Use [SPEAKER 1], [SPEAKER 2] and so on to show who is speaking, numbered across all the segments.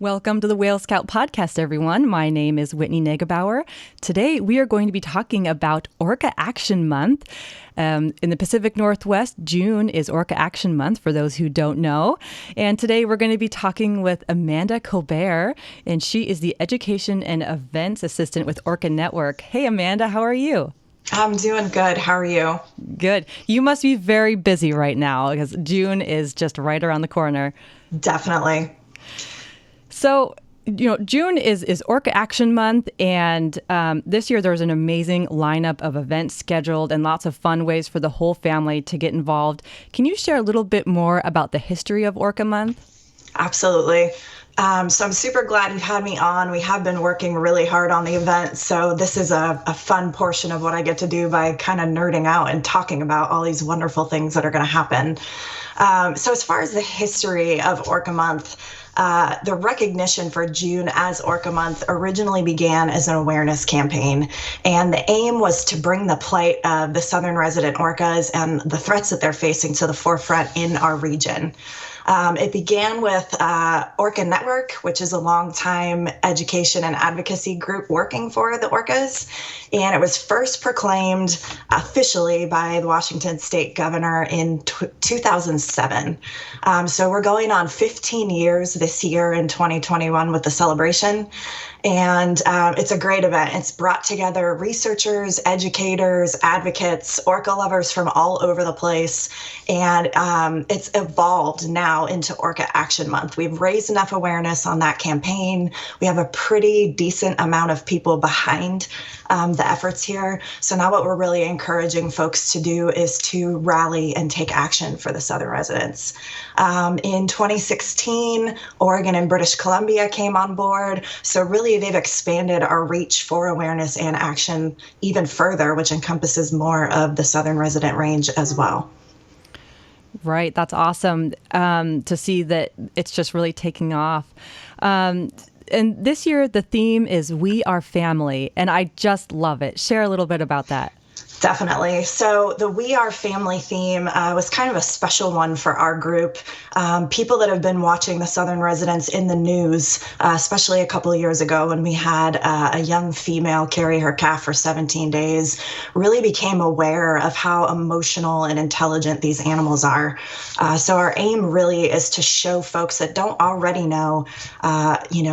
[SPEAKER 1] Welcome to the Whale Scout podcast, everyone. My name is Whitney Negebauer. Today, we are going to be talking about Orca Action Month. In the Pacific Northwest, June is Orca Action Month, for those who don't know. And today, we're going to be talking with Amanda Colbert, and she is the Education and Events Assistant with Orca Network. Hey, Amanda, how are you?
[SPEAKER 2] I'm doing good. How are you?
[SPEAKER 1] Good. You must be very busy right now because June is just right around the corner.
[SPEAKER 2] Definitely.
[SPEAKER 1] So, June is Orca Action Month, and this year there's an amazing lineup of events scheduled and lots of fun ways for the whole family to get involved. Can you share a little bit more about the history of Orca Month?
[SPEAKER 2] Absolutely. So I'm super glad you've had me on. We have been working really hard on the event, so this is a fun portion of what I get to do by kind of nerding out and talking about all these wonderful things that are going to happen. So as far as the history of Orca Month, the recognition for June as Orca Month originally began as an awareness campaign, and the aim was to bring the plight of the southern resident orcas and the threats that they're facing to the forefront in our region. It began with Orca Network, which is a longtime education and advocacy group working for the orcas. And it was first proclaimed officially by the Washington state governor in 2007. So we're going on 15 years this year in 2021 with the celebration. And it's a great event. It's brought together researchers, educators, advocates, orca lovers from all over the place. And it's evolved now into Orca Action Month. We've raised enough awareness on that campaign. We have a pretty decent amount of people behind the efforts here. So now what we're really encouraging folks to do is to rally and take action for the southern residents. In 2016, Oregon and British Columbia came on board. So really they've expanded our reach for awareness and action even further, which encompasses more of the southern resident range as well.
[SPEAKER 1] Right. That's awesome to see that it's just really taking off. And this year, the theme is We Are Family, and I just love it. Share a little bit about that.
[SPEAKER 2] Definitely. So the We Are Family theme was kind of a special one for our group. People that have been watching the southern residents in the news, especially a couple of years ago when we had a young female carry her calf for 17 days, really became aware of how emotional and intelligent these animals are. So our aim really is to show folks that don't already know,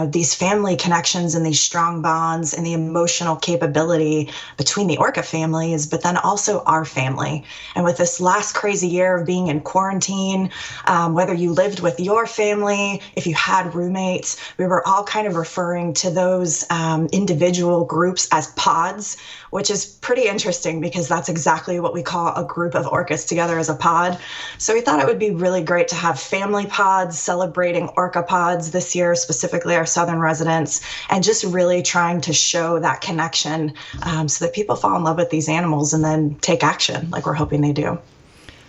[SPEAKER 2] these family connections and these strong bonds and the emotional capability between the orca families, but then also our family. And with this last crazy year of being in quarantine, whether you lived with your family, if you had roommates, we were all kind of referring to those individual groups as pods, which is pretty interesting because that's exactly what we call a group of orcas together as a pod. So we thought it would be really great to have family pods celebrating orca pods this year, specifically our southern residents, and just really trying to show that connection so that people fall in love with these animals and then take action like we're hoping they do.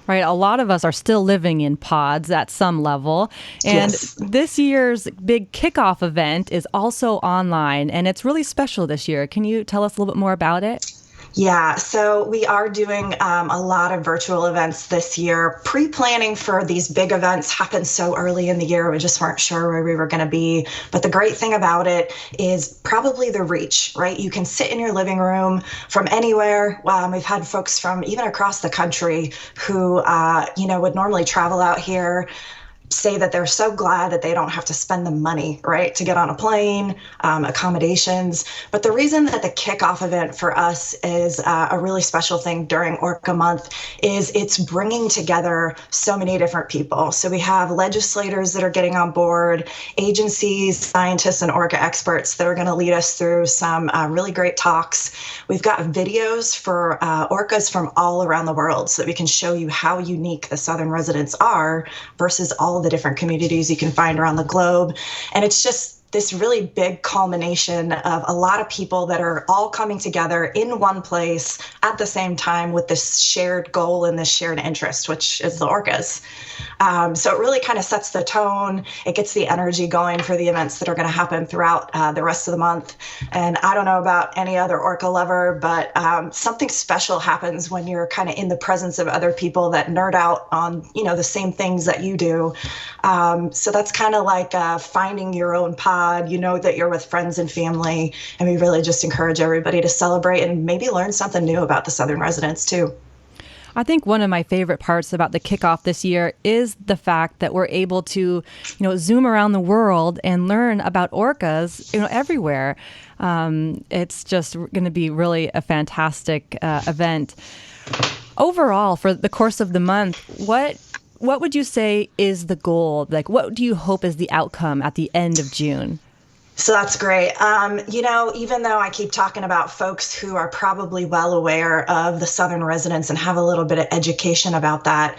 [SPEAKER 1] Right. A lot of us are still living in pods at some level. And
[SPEAKER 2] Yes.
[SPEAKER 1] This year's big kickoff event is also online, and it's really special this year. Can you tell us a little bit more about it?
[SPEAKER 2] Yeah, so we are doing a lot of virtual events this year. Pre-planning for these big events happened so early in the year, we just weren't sure where we were going to be. But the great thing about it is probably the reach, right? You can sit in your living room from anywhere. We've had folks from even across the country who, would normally travel out here, say that they're so glad that they don't have to spend the money, right, to get on a plane, accommodations. But the reason that the kickoff event for us is a really special thing during Orca Month is it's bringing together so many different people. So we have legislators that are getting on board, agencies, scientists, and orca experts that are going to lead us through some really great talks. We've got videos for orcas from all around the world so that we can show you how unique the southern residents are versus all the different communities you can find around the globe. And it's just this really big culmination of a lot of people that are all coming together in one place at the same time with this shared goal and this shared interest, which is the orcas. So it really kind of sets the tone. It gets the energy going for the events that are going to happen throughout the rest of the month. And I don't know about any other orca lover, but something special happens when you're kind of in the presence of other people that nerd out on, the same things that you do. So that's kind of like finding your own pod. You know that you're with friends and family, and we really just encourage everybody to celebrate and maybe learn something new about the Southern residents too.
[SPEAKER 1] I think one of my favorite parts about the kickoff this year is the fact that we're able to, zoom around the world and learn about orcas, everywhere. It's just going to be really a fantastic event. Overall, for the course of the month, what would you say is the goal? Like, what do you hope is the outcome at the end of June?
[SPEAKER 2] So that's great. Even though I keep talking about folks who are probably well aware of the Southern residents and have a little bit of education about that,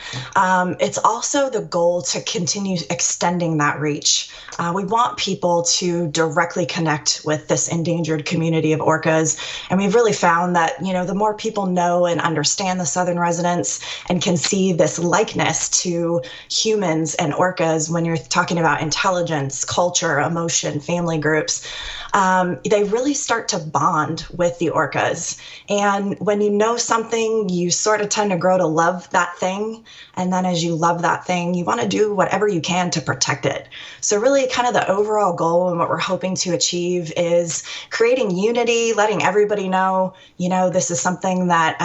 [SPEAKER 2] it's also the goal to continue extending that reach. We want people to directly connect with this endangered community of orcas. And we've really found that, the more people know and understand the Southern residents and can see this likeness to humans and orcas when you're talking about intelligence, culture, emotion, family groups, they really start to bond with the orcas. And when you know something, you sort of tend to grow to love that thing. And then as you love that thing, you want to do whatever you can to protect it. So really kind of the overall goal and what we're hoping to achieve is creating unity, letting everybody know, this is something that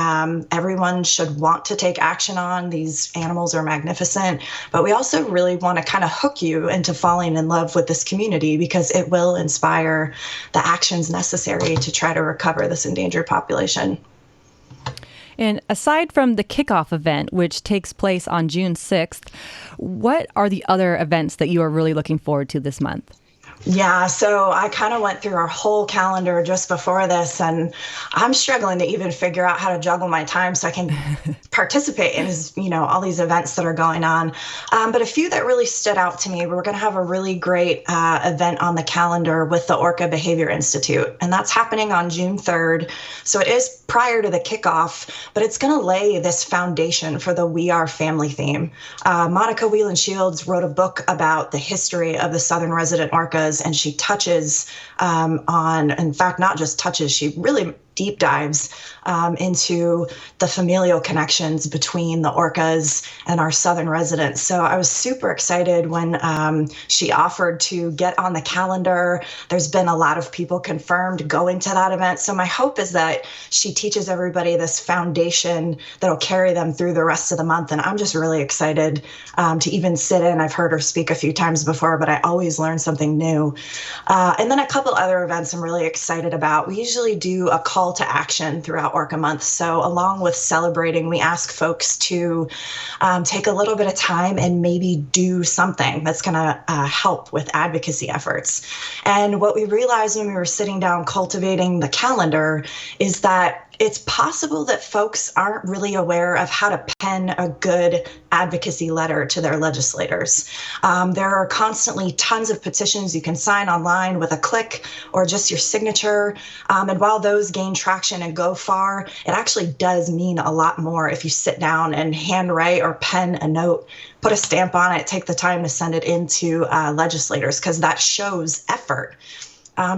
[SPEAKER 2] everyone should want to take action on. These animals are magnificent. But we also really want to kind of hook you into falling in love with this community because it will inspire the actions necessary to try to recover this endangered population.
[SPEAKER 1] And aside from the kickoff event, which takes place on June 6th, what are the other events that you are really looking forward to this month?
[SPEAKER 2] Yeah, so I kind of went through our whole calendar just before this, and I'm struggling to even figure out how to juggle my time so I can participate in, all these events that are going on. But a few that really stood out to me, we're going to have a really great event on the calendar with the Orca Behavior Institute, and that's happening on June 3rd. So it is prior to the kickoff, but it's going to lay this foundation for the We Are Family theme. Monica Whelan Shields wrote a book about the history of the Southern resident orcas, and she touches on, in fact, not just touches, she really deep dives into the familial connections between the orcas and our Southern residents. So I was super excited when she offered to get on the calendar. There's been a lot of people confirmed going to that event. So my hope is that she teaches everybody this foundation that'll carry them through the rest of the month. And I'm just really excited to even sit in. I've heard her speak a few times before, but I always learn something new. And then a couple other events I'm really excited about. We usually do a call to action throughout Orca Month. So along with celebrating, we ask folks to take a little bit of time and maybe do something that's going to help with advocacy efforts. And what we realized when we were sitting down cultivating the calendar is that it's possible that folks aren't really aware of how to pen a good advocacy letter to their legislators. There are constantly tons of petitions you can sign online with a click or just your signature. And while those gain traction and go far, it actually does mean a lot more if you sit down and handwrite or pen a note, put a stamp on it, take the time to send it into legislators, because that shows effort.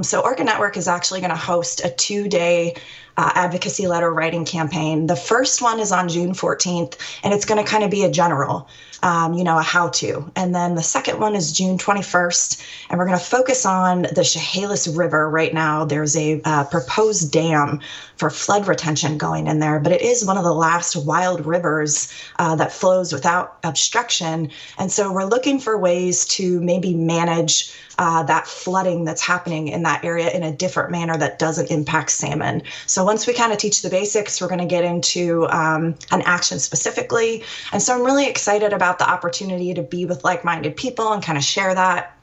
[SPEAKER 2] So Orca Network is actually going to host a 2-day advocacy letter writing campaign. The first one is on June 14th, and it's going to kind of be a general, a how-to. And then the second one is June 21st, and we're going to focus on the Chehalis River right now. There's a proposed dam for flood retention going in there, but it is one of the last wild rivers that flows without obstruction. And so we're looking for ways to maybe manage that flooding that's happening in that area in a different manner that doesn't impact salmon. So once we kind of teach the basics, we're going to get into an action specifically. And so I'm really excited about the opportunity to be with like-minded people and kind of share that.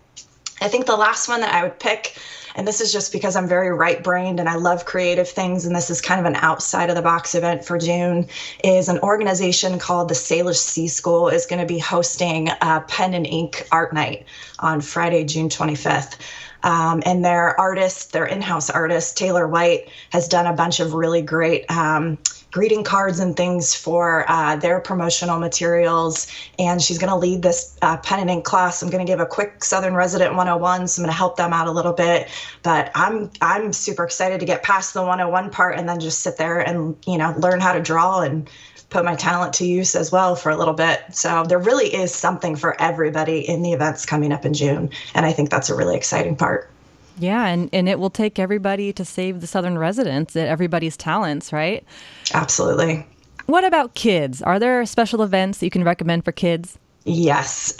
[SPEAKER 2] I think the last one that I would pick, and this is just because I'm very right-brained and I love creative things, and this is kind of an outside-of-the-box event for June, is an organization called the Salish Sea School is going to be hosting a pen and ink art night on Friday, June 25th. And their in-house artist, Taylor White, has done a bunch of really great greeting cards and things for their promotional materials. And she's going to lead this pen and ink class. I'm going to give a quick Southern Resident 101, so I'm going to help them out a little bit. But I'm super excited to get past the 101 part and then just sit there and, learn how to draw and put my talent to use as well for a little bit. So there really is something for everybody in the events coming up in June. And I think that's a really exciting part.
[SPEAKER 1] Yeah, and it will take everybody to save the Southern residents, everybody's talents, right?
[SPEAKER 2] Absolutely.
[SPEAKER 1] What about kids? Are there special events that you can recommend for kids?
[SPEAKER 2] Yes,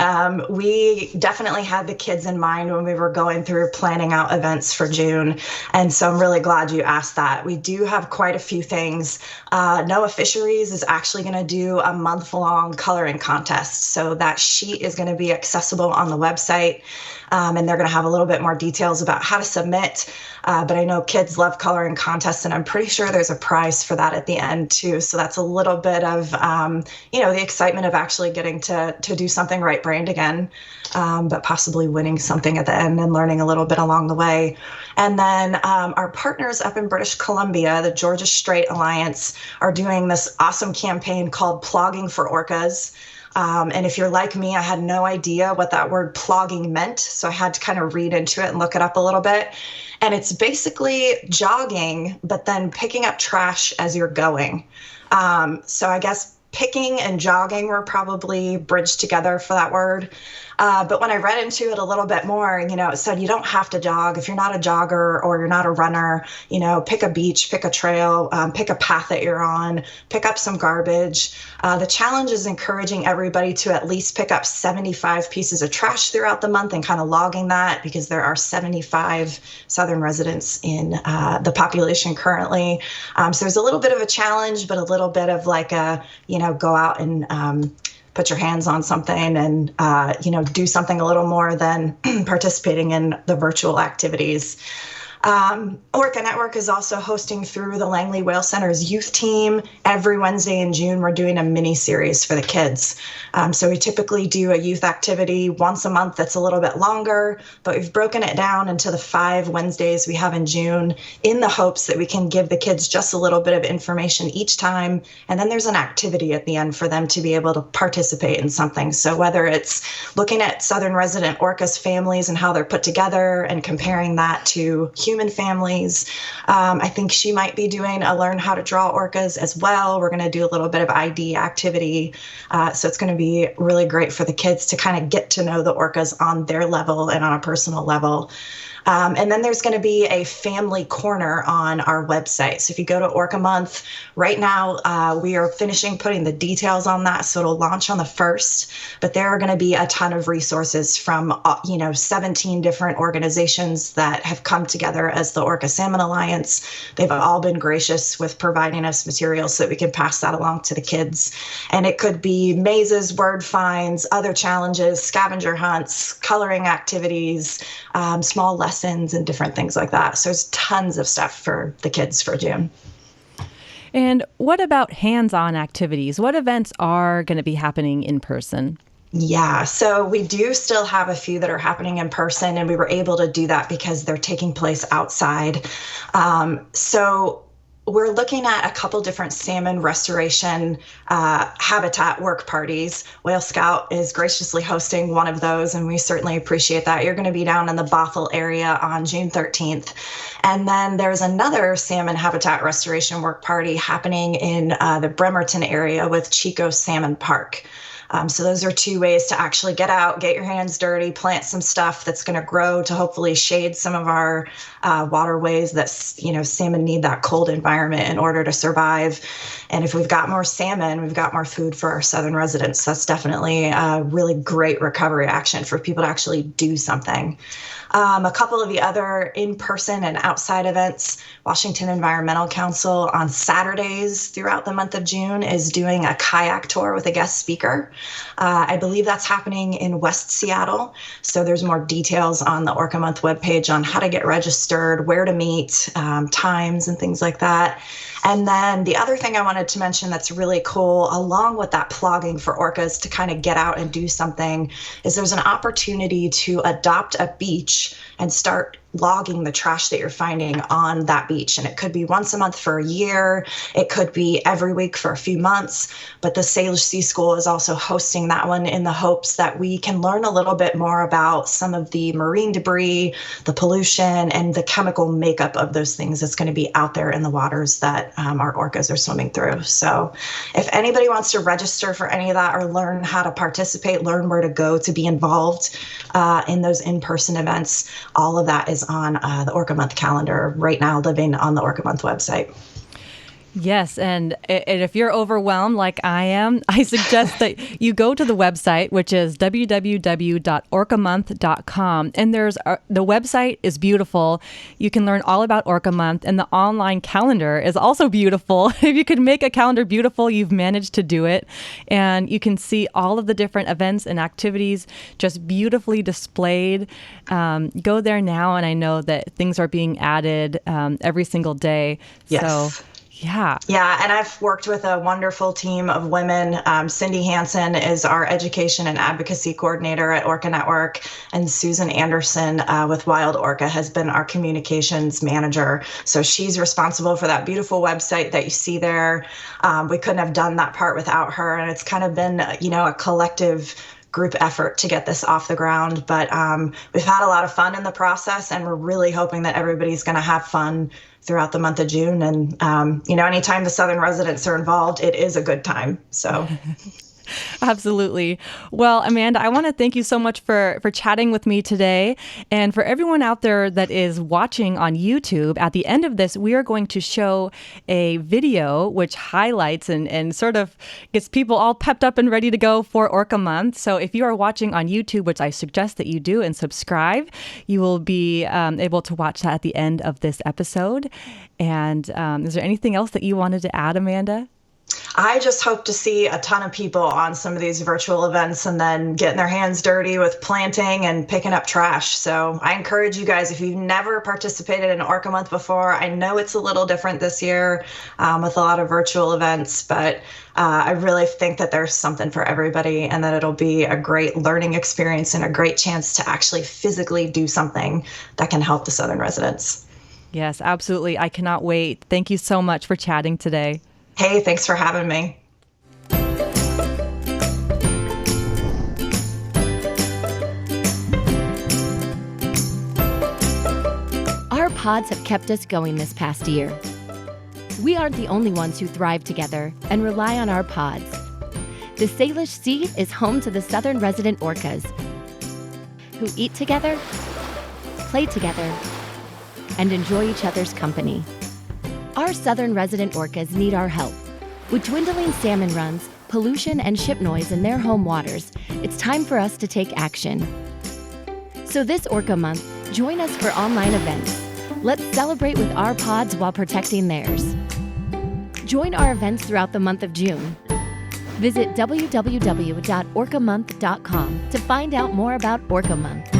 [SPEAKER 2] we definitely had the kids in mind when we were going through planning out events for June. And so I'm really glad you asked that. We do have quite a few things. Noah Fisheries is actually going to do a month-long coloring contest. So that sheet is going to be accessible on the website. And they're going to have a little bit more details about how to submit. But I know kids love coloring contests, and I'm pretty sure there's a prize for that at the end, too. So that's a little bit of, the excitement of actually getting to do something right-brained again, but possibly winning something at the end and learning a little bit along the way. And then our partners up in British Columbia, the Georgia Strait Alliance, are doing this awesome campaign called Plogging for Orcas. And if you're like me, I had no idea what that word plogging meant. So I had to kind of read into it and look it up a little bit. And it's basically jogging, but then picking up trash as you're going. So I guess picking and jogging were probably bridged together for that word. But when I read into it a little bit more, it said you don't have to jog. If you're not a jogger or you're not a runner, pick a beach, pick a trail, pick a path that you're on, pick up some garbage. The challenge is encouraging everybody to at least pick up 75 pieces of trash throughout the month and kind of logging that, because there are 75 Southern residents in the population currently. So there's a little bit of a challenge, but a little bit of like go out and put your hands on something and, do something a little more than participating in the virtual activities. Orca Network is also hosting through the Langley Whale Center's youth team. Every Wednesday in June, we're doing a mini series for the kids. So we typically do a youth activity once a month that's a little bit longer, but we've broken it down into the 5 Wednesdays we have in June in the hopes that we can give the kids just a little bit of information each time. And then there's an activity at the end for them to be able to participate in something. So whether it's looking at Southern resident orcas families and how they're put together and comparing that to human families. I think she might be doing a learn how to draw orcas as well. We're going to do a little bit of ID activity. So it's going to be really great for the kids to kind of get to know the orcas on their level and on a personal level. And then there's going to be a family corner on our website. So if you go to Orca Month, right now we are finishing putting the details on that. So it'll launch on the 1st, but there are going to be a ton of resources from, 17 different organizations that have come together as the Orca Salmon Alliance. They've all been gracious with providing us materials so that we can pass that along to the kids. And it could be mazes, word finds, other challenges, scavenger hunts, coloring activities, small lessons, and different things like that. So there's tons of stuff for the kids for June.
[SPEAKER 1] And what about hands-on activities? What events are going to be happening in person?
[SPEAKER 2] Yeah, so we do still have a few that are happening in person, and we were able to do that because they're taking place outside. So we're looking at a couple different salmon restoration habitat work parties. Whale Scout is graciously hosting one of those, and we certainly appreciate that. You're going to be down in the Bothell area on June 13th. And then there's another salmon habitat restoration work party happening in the Bremerton area with Chico Salmon Park. So those are 2 ways to actually get out, get your hands dirty, plant some stuff that's going to grow to hopefully shade some of our waterways that, salmon need that cold environment in order to survive. And if we've got more salmon, we've got more food for our Southern residents. That's definitely a really great recovery action for people to actually do something. A couple of the other in-person and outside events, Washington Environmental Council on Saturdays throughout the month of June is doing a kayak tour with a guest speaker. I believe that's happening in West Seattle. So there's more details on the Orca Month webpage on how to get registered, where to meet, times and things like that. And then the other thing I wanted to mention that's really cool, along with that plogging for orcas to kind of get out and do something, is there's an opportunity to adopt a beach and start logging the trash that you're finding on that beach. And it could be once a month for a year. It could be every week for a few months. But the Salish Sea School is also hosting that one in the hopes that we can learn a little bit more about some of the marine debris, the pollution, and the chemical makeup of those things that's going to be out there in the waters that our orcas are swimming through. So if anybody wants to register for any of that or learn how to participate, learn where to go to be involved in those in-person events, all of that is on the Orca Month calendar right now, living on the Orca Month website.
[SPEAKER 1] Yes, and if you're overwhelmed like I am, I suggest that you go to the website, which is www.orcamonth.com. And the website is beautiful. You can learn all about Orca Month, and the online calendar is also beautiful. If you could make a calendar beautiful, you've managed to do it. And you can see all of the different events and activities just beautifully displayed. Go there now, and I know that things are being added every single day.
[SPEAKER 2] Yes.
[SPEAKER 1] So, yeah.
[SPEAKER 2] Yeah. And I've worked with a wonderful team of women. Cindy Hansen is our education and advocacy coordinator at Orca Network. And Susan Anderson with Wild Orca has been our communications manager. So she's responsible for that beautiful website that you see there. We couldn't have done that part without her. And it's kind of been, a collective group effort to get this off the ground. But we've had a lot of fun in the process, and we're really hoping that everybody's going to have fun throughout the month of June. And, anytime the Southern residents are involved, it is a good time. So.
[SPEAKER 1] Absolutely. Well, Amanda, I want to thank you so much for chatting with me today. And for everyone out there that is watching on YouTube, at the end of this, we are going to show a video which highlights and sort of gets people all pepped up and ready to go for Orca Month. So if you are watching on YouTube, which I suggest that you do and subscribe, you will be able to watch that at the end of this episode. And is there anything else that you wanted to add, Amanda?
[SPEAKER 2] I just hope to see a ton of people on some of these virtual events and then getting their hands dirty with planting and picking up trash. So I encourage you guys, if you've never participated in Orca Month before, I know it's a little different this year with a lot of virtual events, but I really think that there's something for everybody and that it'll be a great learning experience and a great chance to actually physically do something that can help the Southern residents.
[SPEAKER 1] Yes, absolutely. I cannot wait. Thank you so much for chatting today.
[SPEAKER 2] Hey, thanks for having me.
[SPEAKER 3] Our pods have kept us going this past year. We aren't the only ones who thrive together and rely on our pods. The Salish Sea is home to the Southern resident orcas, who eat together, play together, and enjoy each other's company. Our Southern resident orcas need our help. With dwindling salmon runs, pollution, and ship noise in their home waters, it's time for us to take action. So this Orca Month, join us for online events. Let's celebrate with our pods while protecting theirs. Join our events throughout the month of June. Visit www.orcamonth.com to find out more about Orca Month.